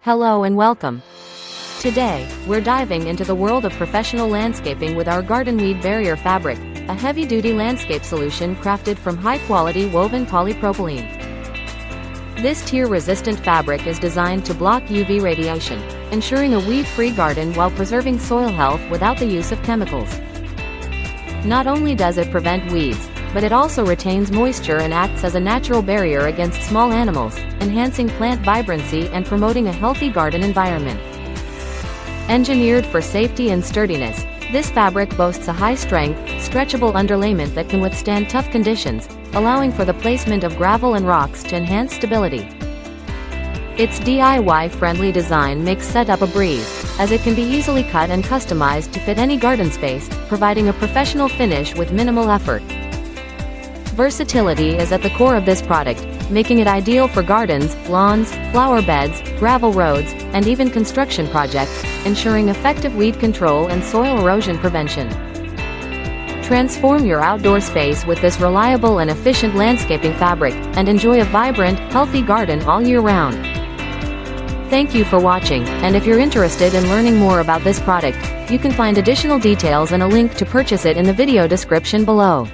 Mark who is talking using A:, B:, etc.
A: Hello and welcome. Today, we're diving into the world of professional landscaping with our garden weed barrier fabric, a heavy-duty landscape solution crafted from high-quality woven polypropylene. This tear-resistant fabric is designed to block UV radiation, ensuring a weed-free garden while preserving soil health without the use of chemicals. Not only does it prevent weeds, but it also retains moisture and acts as a natural barrier against small animals, enhancing plant vibrancy and promoting a healthy garden environment. Engineered for safety and sturdiness, this fabric boasts a high-strength, stretchable underlayment that can withstand tough conditions, allowing for the placement of gravel and rocks to enhance stability. Its DIY-friendly design makes setup a breeze, as it can be easily cut and customized to fit any garden space, providing a professional finish with minimal effort. Versatility is at the core of this product, making it ideal for gardens, lawns, flower beds, gravel roads, and even construction projects, ensuring effective weed control and soil erosion prevention. Transform your outdoor space with this reliable and efficient landscaping fabric, and enjoy a vibrant, healthy garden all year round. Thank you for watching, and if you're interested in learning more about this product, you can find additional details and a link to purchase it in the video description below.